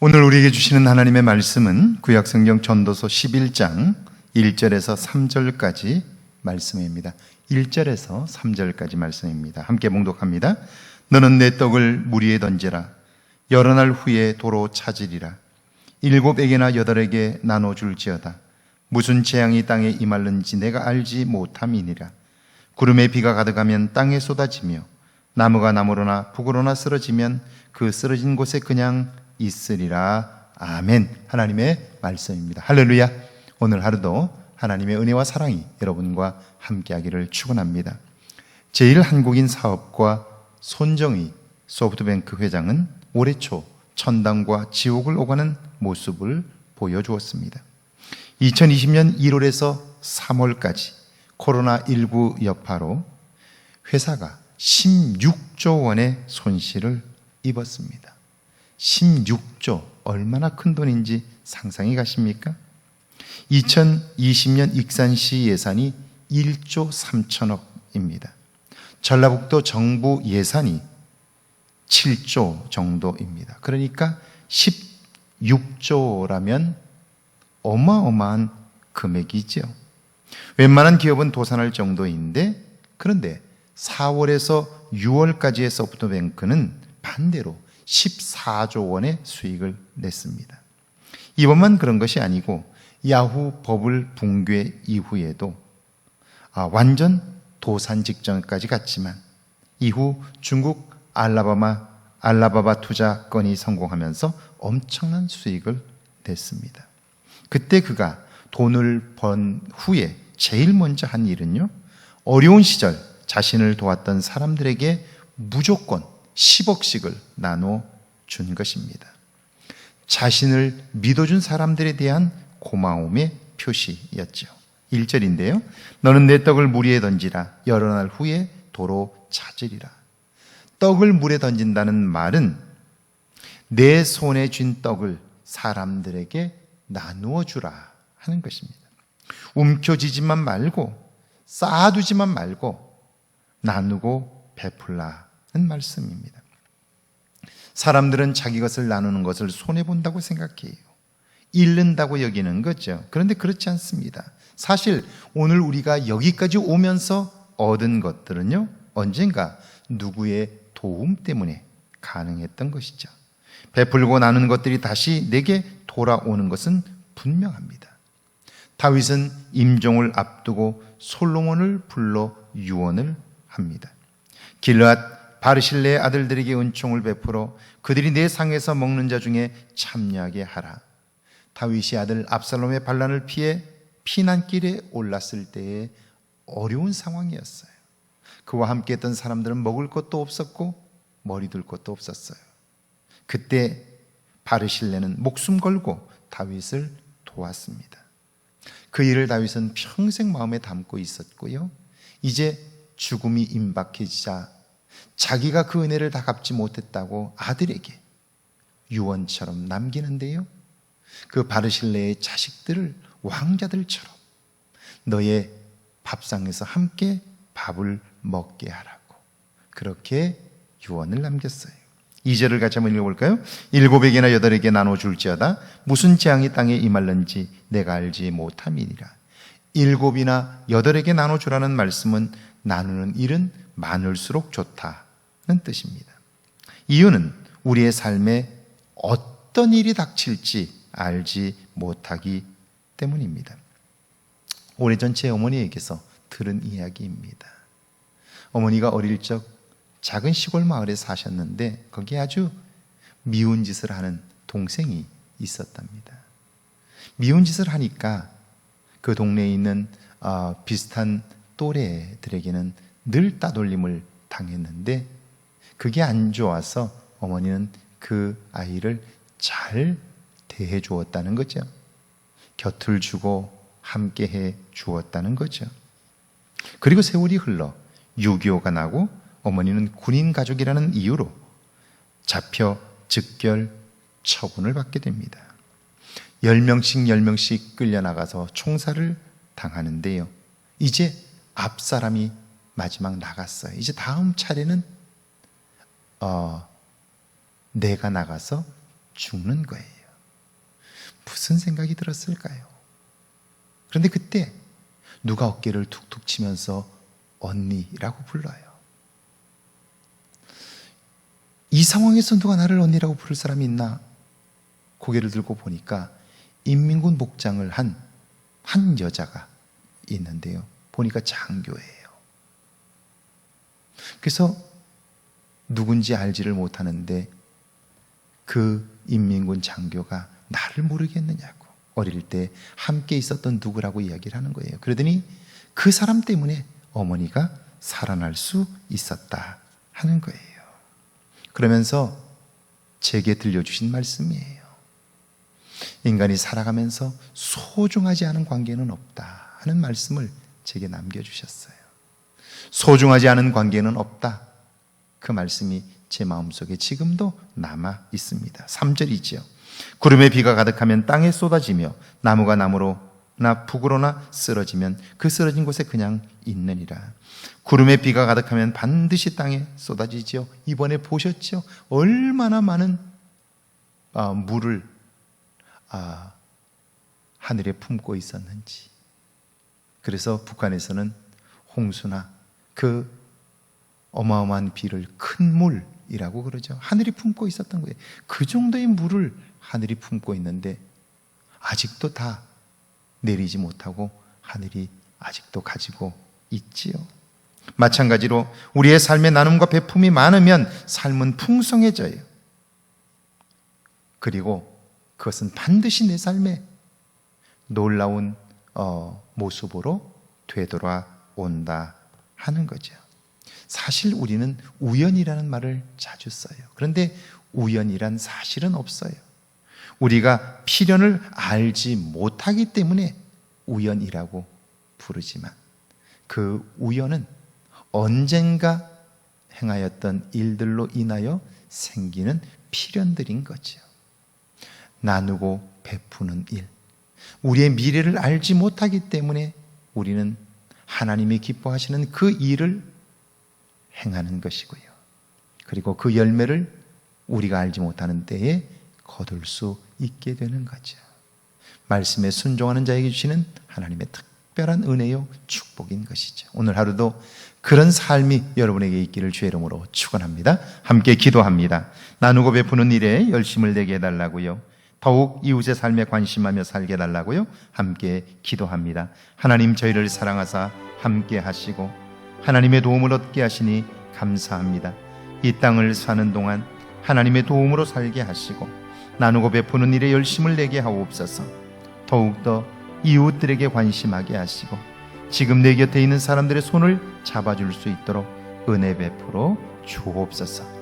오늘 우리에게 주시는 하나님의 말씀은 구약성경 전도서 11장 1절에서 3절까지 말씀입니다. 1절에서 3절까지 말씀입니다. 함께 봉독합니다. 너는 내 떡을 물 위에 던지라. 여러 날 후에 도로 찾으리라. 7에게나 8에게 나눠줄지어다. 무슨 재앙이 땅에 임할는지 내가 알지 못함이니라. 구름에 비가 가득하면 땅에 쏟아지며 나무가 나무로나 북으로나 쓰러지면 그 쓰러진 곳에 그냥 있으리라. 아멘. 하나님의 말씀입니다. 할렐루야. 오늘 하루도 하나님의 은혜와 사랑이 여러분과 함께하기를 축원합니다. 제1한국인 사업과 손정의 소프트뱅크 회장은 올해 초 천당과 지옥을 오가는 모습을 보여주었습니다. 2020년 1월에서 3월까지 코로나19 여파로 회사가 16조 원의 손실을 입었습니다. 16조, 얼마나 큰 돈인지 상상이 가십니까? 2020년 익산시 예산이 1조 3천억입니다. 전라북도 정부 예산이 7조 정도입니다. 그러니까 16조라면 어마어마한 금액이죠. 웬만한 기업은 도산할 정도인데, 그런데 4월에서 6월까지의 소프트뱅크는 반대로 14조 원의 수익을 냈습니다. 이번만 그런 것이 아니고 야후 버블 붕괴 이후에도 완전 도산 직전까지 갔지만 이후 중국 알라바바 투자 건이 성공하면서 엄청난 수익을 냈습니다. 그때 그가 돈을 번 후에 제일 먼저 한 일은요, 어려운 시절 자신을 도왔던 사람들에게 무조건 10억씩을 나눠준 것입니다. 자신을 믿어준 사람들에 대한 고마움의 표시였죠. 1절인데요. 너는 내 떡을 물 위에 던지라. 여러 날 후에 도로 찾으리라. 떡을 물에 던진다는 말은 내 손에 쥔 떡을 사람들에게 나누어 주라 하는 것입니다. 움켜쥐지만 말고, 쌓아두지만 말고 나누고 베풀라는 말씀입니다. 사람들은 자기 것을 나누는 것을 손해본다고 생각해요. 잃는다고 여기는 거죠. 그런데 그렇지 않습니다. 사실 오늘 우리가 여기까지 오면서 얻은 것들은요, 언젠가 누구의 도움 때문에 가능했던 것이죠. 베풀고 나누는 것들이 다시 내게 돌아오는 것은 분명합니다. 다윗은 임종을 앞두고 솔로몬을 불러 유언을 합니다. 길르앗 바르실레의 아들들에게 은총을 베풀어 그들이 내 상에서 먹는 자 중에 참여하게 하라. 다윗이 아들 압살롬의 반란을 피해 피난길에 올랐을 때의 어려운 상황이었어요. 그와 함께 했던 사람들은 먹을 것도 없었고 머리둘 것도 없었어요. 그때 바르실레는 목숨 걸고 다윗을 도왔습니다. 그 일을 다윗은 평생 마음에 담고 있었고요, 이제 죽음이 임박해지자 자기가 그 은혜를 다 갚지 못했다고 아들에게 유언처럼 남기는데요, 그 바르실레의 자식들을 왕자들처럼 너의 밥상에서 함께 밥을 먹게 하라고 그렇게 유언을 남겼어요. 2절을 같이 한번 읽어볼까요? 7에게나 8에게 나눠줄지어다. 무슨 재앙이 땅에 임할는지 내가 알지 못함이니라. 7이나 8에게 나눠주라는 말씀은 나누는 일은 많을수록 좋다는 뜻입니다. 이유는 우리의 삶에 어떤 일이 닥칠지 알지 못하기 때문입니다. 오래전 제 어머니에게서 들은 이야기입니다. 어머니가 어릴 적 작은 시골 마을에 사셨는데 거기에 아주 미운 짓을 하는 동생이 있었답니다. 미운 짓을 하니까 그 동네에 있는 비슷한 또래들에게는 늘 따돌림을 당했는데 그게 안 좋아서 어머니는 그 아이를 잘 대해 주었다는 거죠. 곁을 주고 함께 해 주었다는 거죠. 그리고 세월이 흘러 6.25가 나고 어머니는 군인 가족이라는 이유로 잡혀 즉결 처분을 받게 됩니다. 10명씩 끌려나가서 총살을 당하는데요, 이제 앞사람이 마지막 나갔어요. 이제 다음 차례는 내가 나가서 죽는 거예요. 무슨 생각이 들었을까요? 그런데 그때 누가 어깨를 툭툭 치면서 언니라고 불러요. 이 상황에서 누가 나를 언니라고 부를 사람이 있나? 고개를 들고 보니까 인민군 복장을 한 여자가 있는데요. 보니까 장교예요. 그래서 누군지 알지를 못하는데 그 인민군 장교가 나를 모르겠느냐고, 어릴 때 함께 있었던 누구라고 이야기를 하는 거예요. 그러더니 그 사람 때문에 어머니가 살아날 수 있었다 하는 거예요. 그러면서 제게 들려주신 말씀이에요. 인간이 살아가면서 소중하지 않은 관계는 없다 하는 말씀을 제게 남겨주셨어요. 소중하지 않은 관계는 없다. 그 말씀이 제 마음속에 지금도 남아 있습니다. 3절이죠. 구름에 비가 가득하면 땅에 쏟아지며 나무가 나무로나 북으로나 쓰러지면 그 쓰러진 곳에 그냥 있느니라. 구름에 비가 가득하면 반드시 땅에 쏟아지지요. 이번에 보셨죠? 얼마나 많은 물을 하늘에 품고 있었는지. 그래서 북한에서는 홍수나 그 어마어마한 비를 큰 물이라고 그러죠. 하늘이 품고 있었던 거예요. 그 정도의 물을 하늘이 품고 있는데 아직도 다 내리지 못하고 하늘이 아직도 가지고 있지요. 마찬가지로 우리의 삶의 나눔과 베품이 많으면 삶은 풍성해져요. 그리고 그것은 반드시 내 삶에 놀라운 모습으로 되돌아온다 하는 거죠. 사실 우리는 우연이라는 말을 자주 써요. 그런데 우연이란 사실은 없어요. 우리가 필연을 알지 못하기 때문에 우연이라고 부르지만 그 우연은 언젠가 행하였던 일들로 인하여 생기는 필연들인 거죠. 나누고 베푸는 일, 우리의 미래를 알지 못하기 때문에 우리는 하나님이 기뻐하시는 그 일을 행하는 것이고요. 그리고 그 열매를 우리가 알지 못하는 때에 거둘 수 있게 되는 거죠. 말씀에 순종하는 자에게 주시는 하나님의 특별한 은혜요 축복인 것이죠. 오늘 하루도 그런 삶이 여러분에게 있기를 주의 이름으로 축원합니다. 함께 기도합니다. 나누고 베푸는 일에 열심을 내게 해달라고요. 더욱 이웃의 삶에 관심하며 살게 해달라고요. 함께 기도합니다. 하나님, 저희를 사랑하사 함께 하시고 하나님의 도움을 얻게 하시니 감사합니다. 이 땅을 사는 동안 하나님의 도움으로 살게 하시고 나누고 베푸는 일에 열심을 내게 하옵소서. 더욱더 이웃들에게 관심하게 하시고 지금 내 곁에 있는 사람들의 손을 잡아줄 수 있도록 은혜 베풀어 주옵소서.